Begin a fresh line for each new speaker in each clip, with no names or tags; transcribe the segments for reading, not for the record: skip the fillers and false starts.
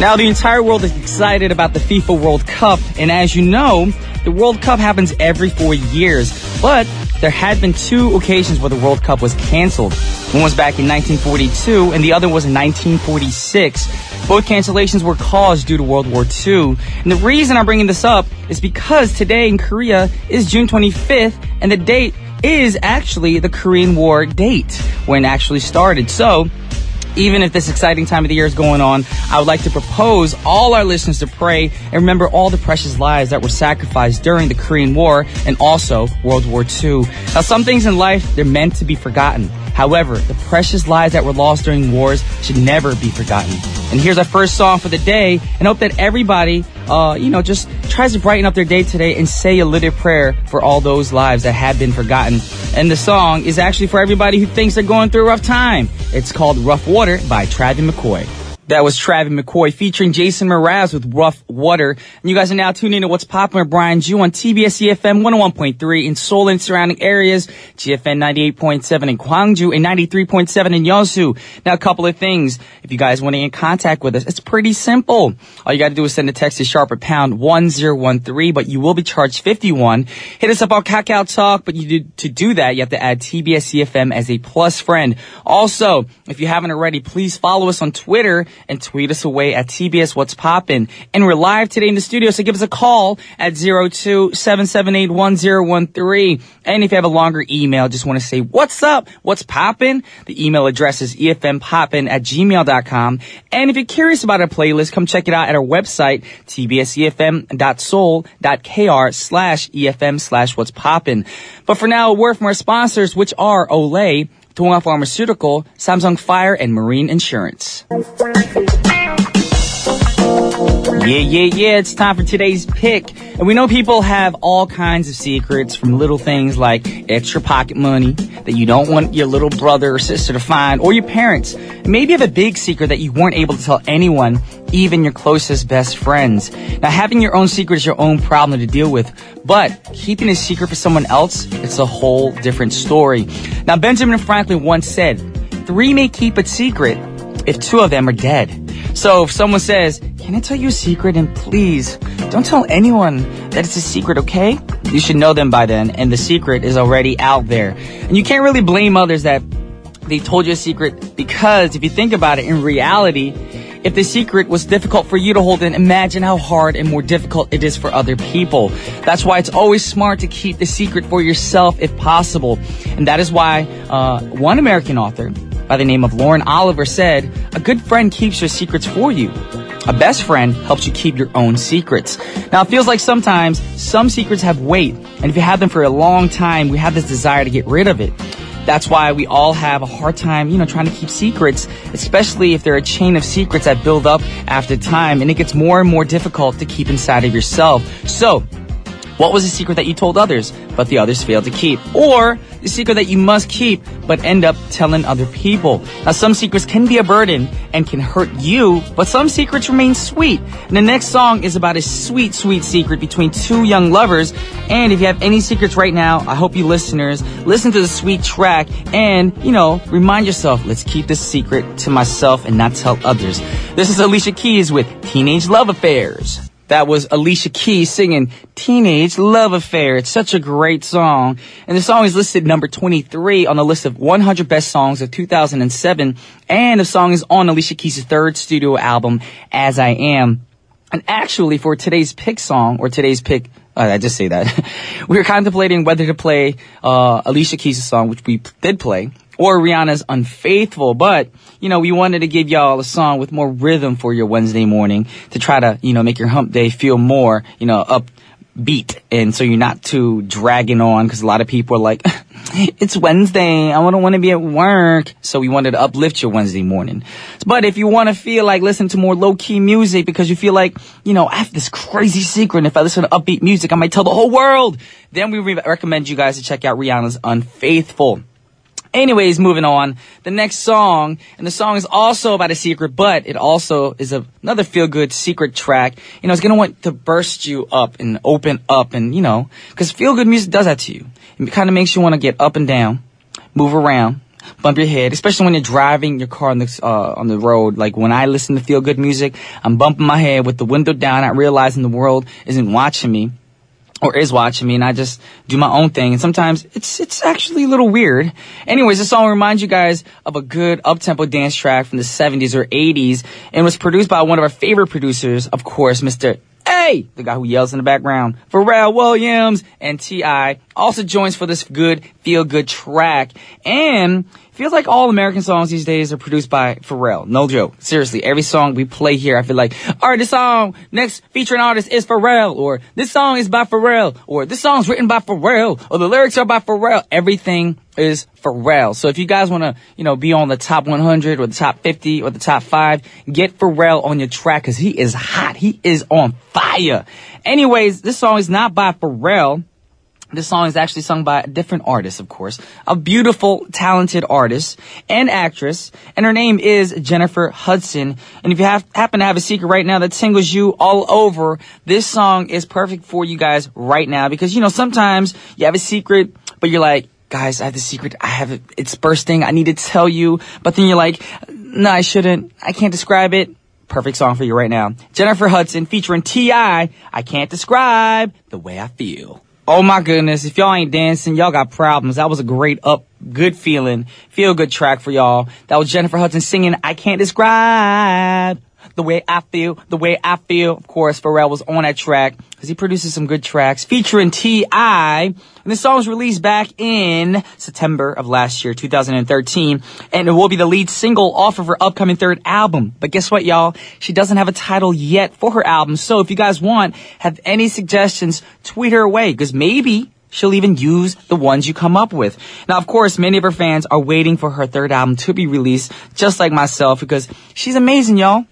Now, the entire world is excited about the FIFA World Cup, and as you know, the World Cup happens every 4 years, but there had been two occasions where the World Cup was canceled. One was back in 1942, and the other was in 1946. Both cancellations were caused due to World War II. And the reason I'm bringing this up is because today in Korea is June 25th, and the date is actually the Korean War date when it actually started. So, even if this exciting time of the year is going on, I would like to propose all our listeners to pray and remember all the precious lives that were sacrificed during the Korean War and also World War II. Now, some things in life, they're meant to be forgotten. However, the precious lives that were lost during wars should never be forgotten. And here's our first song for the day, and hope that everybody, just tries to brighten up their day today and say a little prayer for all those lives that have been forgotten. And the song is actually for everybody who thinks they're going through a rough time. It's called Rough Water by Travis McCoy. That was Travis McCoy featuring Jason Mraz with Rough Water. And you guys are now tuning in to What's Poppin' with Brian Ju on TBS efm 101.3 in Seoul and surrounding areas, GFN 98.7 in Gwangju and 93.7 in Yeosu. Now, a couple of things. If you guys want to get in contact with us, it's pretty simple. All you got to do is send a text to sharp or pound 1013, but you will be charged 51. Hit us up on Kakao Talk, but to do that, you have to add TBS efm as a plus friend. Also, if you haven't already, please follow us on Twitter and tweet us away at TBS What's Poppin'. And we're live today in the studio, so give us a call at 02-778-1013. And if you have a longer email, just want to say, what's up? What's poppin'? The email address is efmpoppin@gmail.com. And if you're curious about our playlist, come check it out at our website, tbsefm.soul.kr/efm/what's poppin'. But for now, a word from our sponsors, which are Olay, Donghua Pharmaceutical, Samsung Fire, and Marine Insurance. Yeah, it's time for today's pick. And we know people have all kinds of secrets, from little things like extra pocket money that you don't want your little brother or sister to find, or your parents. And maybe you have a big secret that you weren't able to tell anyone, even your closest best friends. Now, having your own secret is your own problem to deal with, but keeping a secret for someone else, it's a whole different story. Now, Benjamin Franklin once said, 3 may keep a secret if 2 of them are dead. So if someone says, can I tell you a secret? And please, don't tell anyone that it's a secret, okay? You should know them by then, and the secret is already out there. And you can't really blame others that they told you a secret, because if you think about it, in reality, if the secret was difficult for you to hold in, imagine how hard and more difficult it is for other people. That's why it's always smart to keep the secret for yourself if possible. And that is why one American author by the name of Lauren Oliver said, a good friend keeps your secrets for you. A best friend helps you keep your own secrets. Now, it feels like sometimes some secrets have weight, and if you have them for a long time, we have this desire to get rid of it. That's why we all have a hard time, trying to keep secrets, especially if they're a chain of secrets that build up after time, and it gets more and more difficult to keep inside of yourself. So, what was the secret that you told others, but the others failed to keep? Or the secret that you must keep, but end up telling other people? Now, some secrets can be a burden and can hurt you, but some secrets remain sweet. And the next song is about a sweet, sweet secret between 2 young lovers. And if you have any secrets right now, I hope you listeners listen to the sweet track and, remind yourself, let's keep this secret to myself and not tell others. This is Alicia Keys with Teenage Love Affairs. That was Alicia Keys singing Teenage Love Affair. It's such a great song. And the song is listed number 23 on the list of 100 best songs of 2007. And the song is on Alicia Keys' 3rd studio album, As I Am. And actually, for today's pick song, or today's pick, I just say that, we were contemplating whether to play Alicia Keys' song, which we did play, or Rihanna's Unfaithful. But, we wanted to give y'all a song with more rhythm for your Wednesday morning to try to, make your hump day feel more, upbeat. And so you're not too dragging on, because a lot of people are like, it's Wednesday, I don't want to be at work. So we wanted to uplift your Wednesday morning. But if you want to feel like listening to more low-key music because you feel like, I have this crazy secret, and if I listen to upbeat music, I might tell the whole world, then we recommend you guys to check out Rihanna's Unfaithful. Anyways, moving on. The next song, and the song is also about a secret, but it also is another feel-good secret track. It's going to want to burst you up and open up and, because feel-good music does that to you. It kind of makes you want to get up and down, move around, bump your head, especially when you're driving your car on the road. Like when I listen to feel good music, I'm bumping my head with the window down, not realizing the world isn't watching me. Or is watching me, and I just do my own thing. And sometimes it's actually a little weird. Anyways, this song reminds you guys of a good up-tempo dance track from the 70s or 80s, and was produced by one of our favorite producers, of course, Mr. A, the guy who yells in the background, Pharrell Williams, and T.I. also joins for this good, feel-good track. And feels like all American songs these days are produced by Pharrell. No joke. Seriously, every song we play here, I feel like, all right, this song, next featuring artist is Pharrell, or this song is by Pharrell, or this song's written by Pharrell, or the lyrics are by Pharrell. Everything is Pharrell. So if you guys want to, be on the top 100 or the top 50 or the top 5, get Pharrell on your track because he is hot. He is on fire. Anyways, this song is not by Pharrell. This song is actually sung by a different artist, of course. A beautiful, talented artist and actress. And her name is Jennifer Hudson. And if you happen to have a secret right now that tingles you all over, this song is perfect for you guys right now. Because, sometimes you have a secret, but you're like, guys, I have the secret. It's bursting. I need to tell you. But then you're like, no, I shouldn't. I can't describe it. Perfect song for you right now. Jennifer Hudson featuring T.I. I Can't Describe the Way I Feel. Oh my goodness, if y'all ain't dancing, y'all got problems. That was a great good feeling, feel good track for y'all. That was Jennifer Hudson singing I Can't Describe the Way I Feel, the Way I Feel. Of course, Pharrell was on that track because he produces some good tracks featuring T.I. And this song was released back in September of last year, 2013. And it will be the lead single off of her upcoming third album. But guess what, y'all? She doesn't have a title yet for her album. So if you guys have any suggestions, tweet her away because maybe she'll even use the ones you come up with. Now, of course, many of her fans are waiting for her third album to be released, just like myself, because she's amazing, y'all.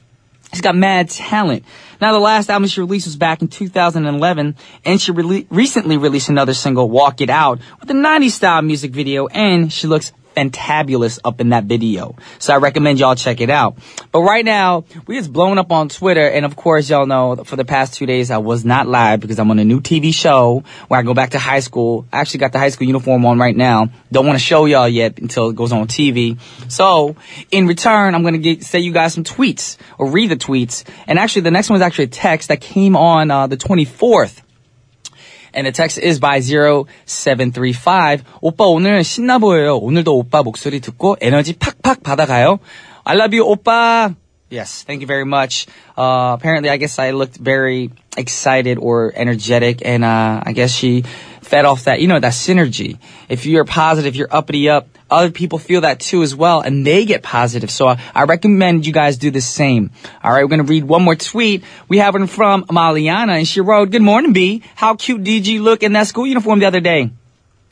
She's got mad talent. Now, the last album she released was back in 2011, and she recently released another single, Walk It Out, with a 90s style music video, and she looks fantabulous up in that video. So I recommend y'all check it out. But right now, we just blowing up on Twitter, and of course, y'all know for the past 2 days, I was not live because I'm on a new TV show where I go back to high school. I actually got the high school uniform on right now. Don't want to show y'all yet until it goes on TV. So, in return, I'm going to say you guys some tweets, or read the tweets. And actually, the next one is actually a text that came on the 24th. And the text is by 0735. 오빠 오늘 신나 보여요. 오늘도 오빠 목소리 듣고 에너지 팍팍 받아가요. I love you, 오빠. Yes, thank you very much. Apparently, I guess I looked very excited or energetic, and I guess she fed off that, that synergy. If you're positive, you're uppity up, other people feel that too as well, and they get positive. So I recommend you guys do the same. All right, we're going to read one more tweet. We have one from Maliana, and she wrote, "Good morning, B. How cute did you look in that school uniform the other day?"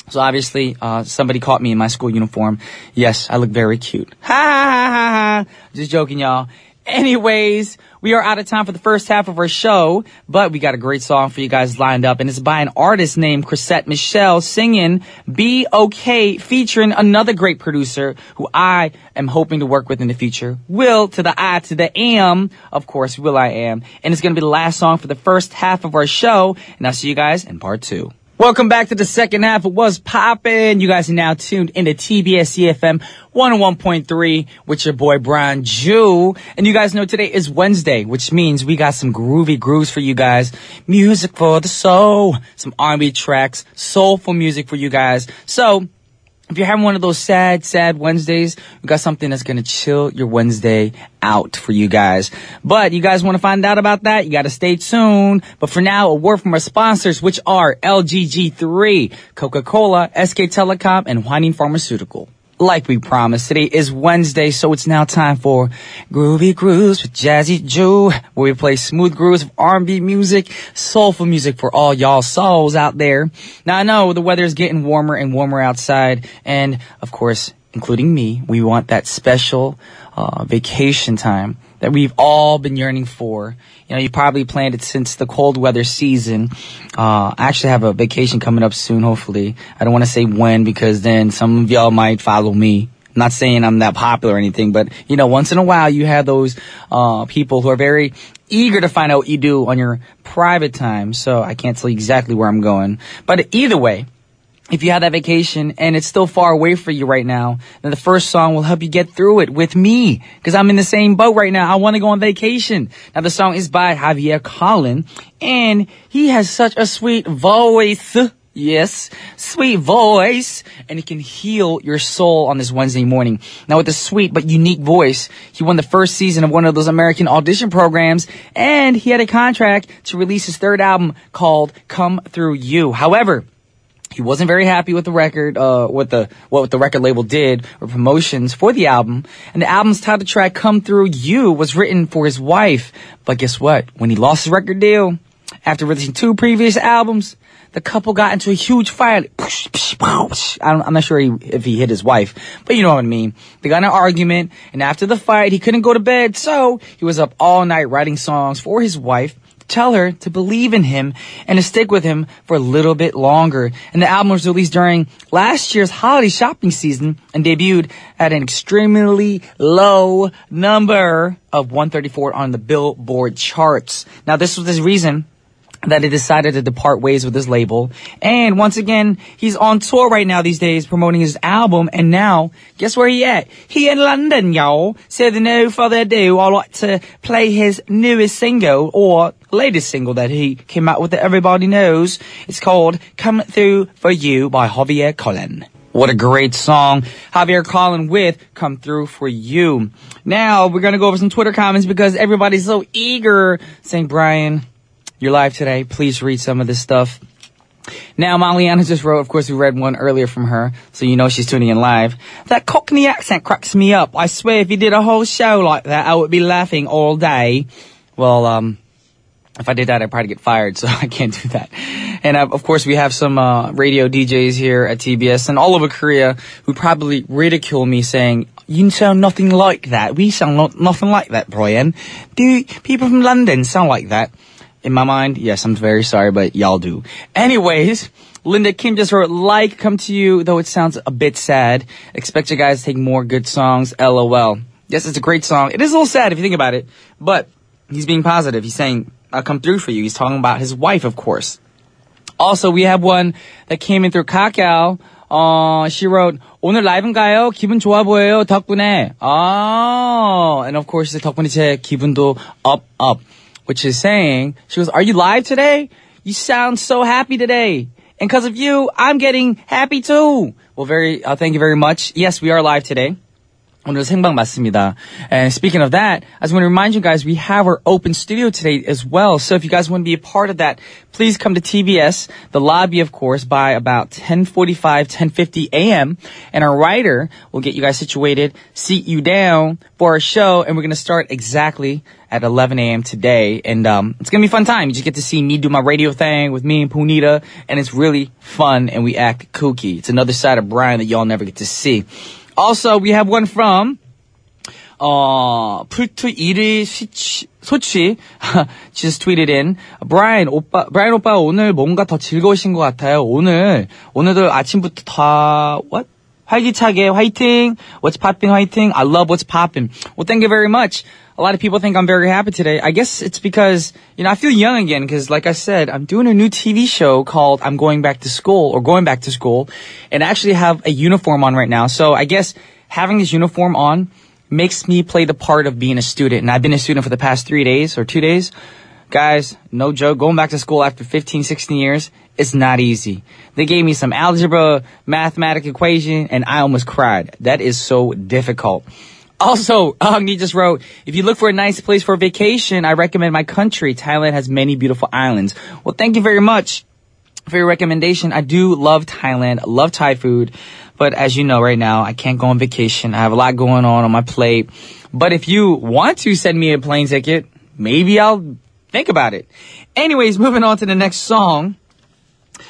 So obviously, somebody caught me in my school uniform. Yes, I look very cute. Ha ha ha ha ha. Just joking, y'all. Anyways, we are out of time for the first half of our show, but we got a great song for you guys lined up, and it's by an artist named Chrisette Michelle singing Be Okay, featuring another great producer who I am hoping to work with in the future, Will to the I to the am, of course, Will I Am, and it's going to be the last song for the first half of our show, and I'll see you guys in part 2. Welcome back to the second half of What's Poppin'. You guys are now tuned into TBS efm 101.3 with your boy Brian Jew. And you guys know today is Wednesday, which means we got some groovy grooves for you guys. Music for the soul, some R&B tracks, soulful music for you guys. So if you're having one of those sad Wednesdays, we got something that's going to chill your Wednesday out for you guys. But you guys want to find out about that? You got to stay tuned. But for now, a word from our sponsors, which are LGG3, Coca-Cola, SK Telecom, and Huanin Pharmaceutical. Like we promised, today is Wednesday, so it's now time for Groovy Grooves with Jazzy Jew, where we play smooth grooves of R&B music, soulful music for all y'all souls out there. Now, I know the weather is getting warmer and warmer outside, and, of course, including me, we want that special vacation time that we've all been yearning for. You probably planned it since the cold weather season. I actually have a vacation coming up soon, hopefully. I don't want to say when because then some of y'all might follow me. I'm not saying I'm that popular or anything, but, once in a while you have those people who are very eager to find out what you do on your private time. So I can't tell you exactly where I'm going. But either way, if you have that vacation and it's still far away for you right now, then the first song will help you get through it with me. Because I'm in the same boat right now. I want to go on vacation. Now, the song is by Javier Collin. And he has such a sweet voice. Yes, sweet voice. And it can heal your soul on this Wednesday morning. Now, with a sweet but unique voice, he won the first season of one of those American audition programs. And he had a contract to release his third album called Come Through You. However, he wasn't very happy with the record, what the record label did or promotions for the album. And the album's title track, Come Through You, was written for his wife. But guess what? When he lost his record deal, after releasing 2 previous albums, the couple got into a huge fight. I'm not sure if he hit his wife, but you know what I mean. They got in an argument, and after the fight, he couldn't go to bed, so he was up all night writing songs for his wife. Tell her to believe in him and to stick with him for a little bit longer. And the album was released during last year's holiday shopping season and debuted at an extremely low number of 134 on the Billboard charts. Now, this was his reason that he decided to depart ways with his label. And once again, he's on tour right now these days promoting his album. And now, guess where he at? He in London, y'all. So with no further ado, I'd like to play his newest single, or latest single that he came out with that everybody knows. It's called Come Through For You by Javier Collin. What a great song. Javier Collin with Come Through For You. Now, we're going to go over some Twitter comments because everybody's so eager saying, Brian, you're live today. Please read some of this stuff. Now, Maliana just wrote, of course, we read one earlier from her, so you know she's tuning in live. That Cockney accent cracks me up. I swear if you did a whole show like that, I would be laughing all day. Well, if I did that, I'd probably get fired, so I can't do that. And, of course, we have some radio DJs here at TBS and all over Korea who probably ridicule me saying, you sound nothing like that. We sound nothing like that, Brian. Do people from London sound like that? In my mind, yes, I'm very sorry, but y'all do. Anyways, Linda Kim just wrote, like, come to you, though it sounds a bit sad. Expect you guys to take more good songs, LOL. Yes, it's a great song. It is a little sad if you think about it, but he's being positive. He's saying, I'll come through for you. He's talking about his wife, of course. Also, we have one that came in through Kakao. She wrote, 오늘 라이브인가요? 기분 좋아 보여요, 덕분에. And of course, 덕분에 제 기분도 up. Which is saying, she goes, are you live today? You sound so happy today. And because of you, I'm getting happy too. Well, thank you very much. Yes, we are live today. 오늘 생방 맞습니다. And speaking of that, I just want to remind you guys, we have our open studio today as well. So if you guys want to be a part of that, please come to TBS, the lobby, of course, by about 10:45, 10:50 a.m. And our writer will get you guys situated, seat you down for our show. And we're going to start exactly at 11 a.m. today. And it's going to be a fun time. You just get to see me do my radio thing with me and Punita. And it's really fun. And we act kooky. It's another side of Brian that y'all never get to see. Also, we have one from 풀투 1위 소치 just tweeted in, Brian 오빠 오늘 뭔가 더 즐거우신 것 같아요. 오늘도 아침부터 다 활기차게 화이팅. What's poppin' 화이팅. I love what's poppin'. Well, thank you very much. A lot of people think I'm very happy today. I guess it's because, I feel young again because, like I said, I'm doing a new TV show called I'm Going Back to School, and I actually have a uniform on right now. So I guess having this uniform on makes me play the part of being a student. And I've been a student for the past 3 days or 2 days. Guys, no joke, going back to school after 15, 16 years, it's not easy. They gave me some algebra, mathematical equation, and I almost cried. That is so difficult. Also, Agni just wrote, if you look for a nice place for a vacation, I recommend my country. Thailand has many beautiful islands. Well, thank you very much for your recommendation. I do love Thailand. I love Thai food. But as you know, right now, I can't go on vacation. I have a lot going on my plate. But if you want to send me a plane ticket, maybe I'll think about it. Anyways, moving on to the next song.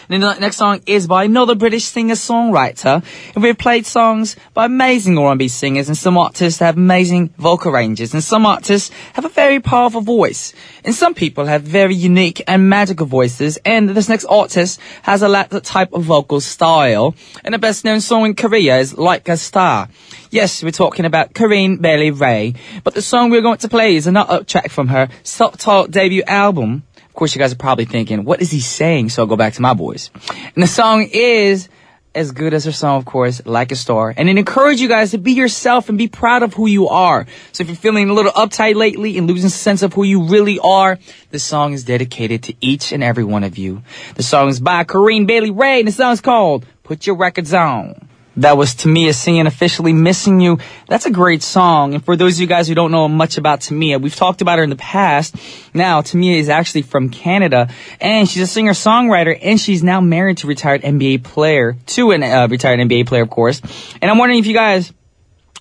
The next song is by another British singer-songwriter. And we've played songs by amazing R&B singers, and some artists have amazing vocal ranges, and some artists have a very powerful voice. And some people have very unique and magical voices, and this next artist has a latter type of vocal style. And the best-known song in Korea is Like a Star. Yes, we're talking about Corinne Bailey Rae. But the song we're going to play is another track from her self-titled debut album. Of course, you guys are probably thinking, what is he saying? So I'll go back to my boys. And the song is as good as her song, of course, Like a Star. And it encourages you guys to be yourself and be proud of who you are. So if you're feeling a little uptight lately and losing a sense of who you really are, this song is dedicated to each and every one of you. The song is by Corinne Bailey Rae, and the song is called Put Your Records On. That was Tamia singing Officially Missing You. That's a great song. And for those of you guys who don't know much about Tamia, we've talked about her in the past. Now, Tamia is actually from Canada, and she's a singer-songwriter, and she's now married to a retired NBA player, retired NBA player, of course. And I'm wondering if you guys,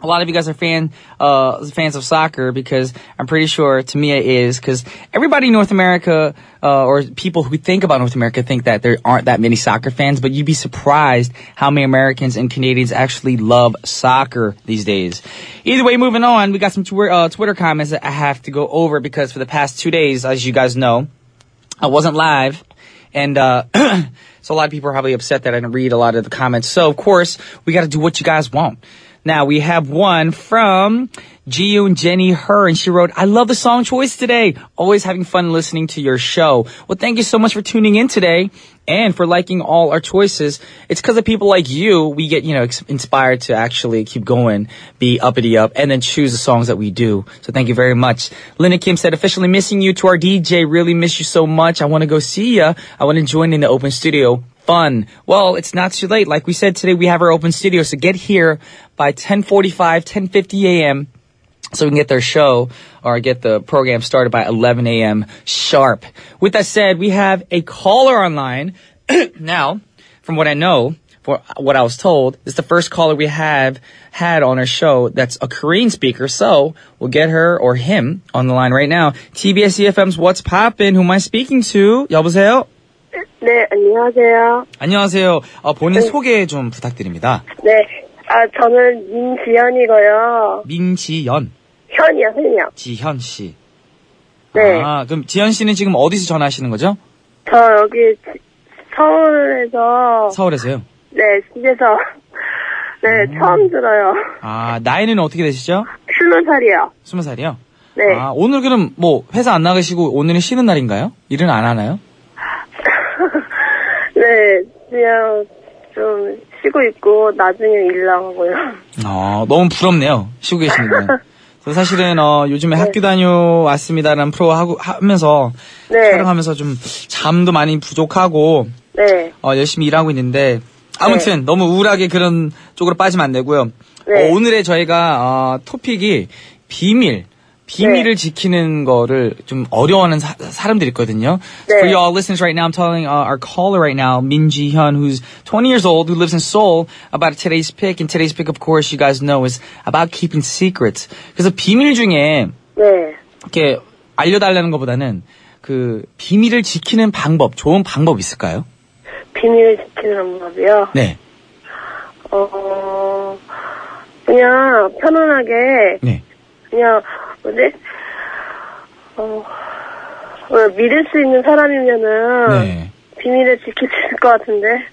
a lot of you guys are fans of soccer, because I'm pretty sure Tamia is, because everybody in North America, or people who think about North America think that there aren't that many soccer fans, but you'd be surprised how many Americans and Canadians actually love soccer these days. Either way, moving on, we got some Twitter comments that I have to go over, because for the past 2 days, as you guys know, I wasn't live, and so a lot of people are probably upset that I didn't read a lot of the comments. So, of course, we got to do what you guys want. Now, we have one from Jiyoon Jenny Her, and she wrote, I love the song choice today. Always having fun listening to your show. Well, thank you so much for tuning in today and for liking all our choices. It's because of people like you, we get, inspired to actually keep going, be uppity up, and then choose the songs that we do. So thank you very much. Lynn Kim said, officially missing you to our DJ. Really miss you so much. I want to go see ya. I want to join in the open studio. Fun. Well, it's not too late. Like we said, today we have our open studio, so get here by 10:50 a.m. so we can get their show or get the program started by 11 a.m. sharp. With that said, we have a caller online. Now, from what I know, for what I was told, this is the first caller we have had on our show that's a Korean speaker, so we'll get her or him on the line right now. TBS efm's What's Poppin'? Who am I speaking to? 여보세요?
네, 안녕하세요.
안녕하세요. 본인 소개 좀 부탁드립니다.
네, 저는 민지연이고요.
민지연.
현이요.
지현 씨.
네.
그럼 지현 씨는 지금 어디서 전화하시는 거죠?
저 여기 서울에서.
서울에서요?
네, 집에서. 네, 처음 들어요.
나이는 어떻게 되시죠?
20살이요.
20살이요?
네.
오늘 그럼 회사 안 나가시고 오늘은 쉬는 날인가요? 일은 안 하나요?
네, 그냥 좀 쉬고 있고 나중에 일 나가고요.
너무 부럽네요. 쉬고 계시는 건. 사실은 요즘에 학교 다녀왔습니다라는 프로 하면서
네.
촬영하면서 좀 잠도 많이 부족하고
네.
열심히 일하고 있는데 아무튼
네. 너무
너무 우울하게 그런 쪽으로 빠지면 안 되고요.
네.
오늘의 저희가 토픽이 비밀을
네.
지키는 거를 좀 어려워하는 사람들이 있거든요.
네.
For you all listeners right now, I'm telling our caller right now, Min Ji-hyun, who's 20 years old, who lives in Seoul, about today's pick. And today's pick, of course, you guys know, is about keeping secrets. 그래서 비밀 중에
네.
이렇게 알려달라는 것보다는 그 비밀을 지키는 방법, 좋은 방법 있을까요?
비밀을 지키는 방법이요?
네.
그냥 편안하게.
네.
그냥 믿을 수 있는 사람이면은
네.
비밀을 지킬 수 있을 것 같은데.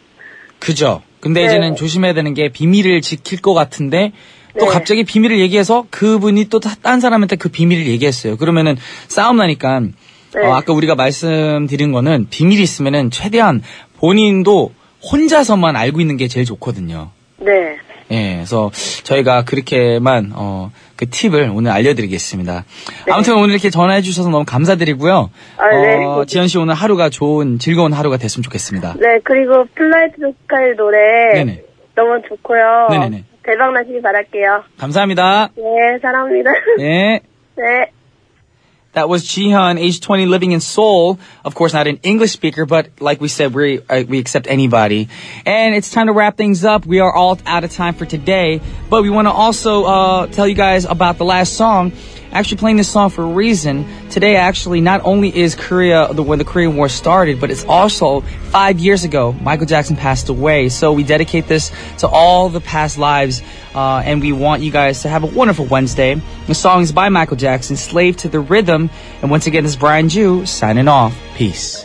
그죠. 근데
네.
이제는 조심해야 되는 게 비밀을 지킬 것 같은데 또
네.
갑자기 비밀을 얘기해서 그분이 또 딴 사람한테 그 비밀을 얘기했어요. 그러면은 싸움 나니까
네.
아까 우리가 말씀드린 거는 비밀이 있으면은 최대한 본인도 혼자서만 알고 있는 게 제일 좋거든요.
네.
예, 그래서 저희가 그렇게만 그 팁을 오늘 알려드리겠습니다.
네.
아무튼 오늘 이렇게 전화해 주셔서 너무 감사드리고요.
네.
지현 씨 오늘 하루가 즐거운 하루가 됐으면 좋겠습니다.
네, 그리고 플라이투더스카이 노래
네네.
너무 좋고요.
네네네.
대박 나시기 바랄게요.
감사합니다.
네, 사랑합니다.
네.
네.
That was Jihyun, age 20, living in Seoul. Of course, not an English speaker, but like we said, we accept anybody. And it's time to wrap things up. We are all out of time for today, but we want to also tell you guys about the last song. Actually playing this song for a reason. Today, actually, not only is Korea when the Korean War started, but it's also 5 years ago, Michael Jackson passed away. So we dedicate this to all the past lives, and we want you guys to have a wonderful Wednesday. The song is by Michael Jackson, Slave to the Rhythm. And once again, this is Brian Ju signing off. Peace.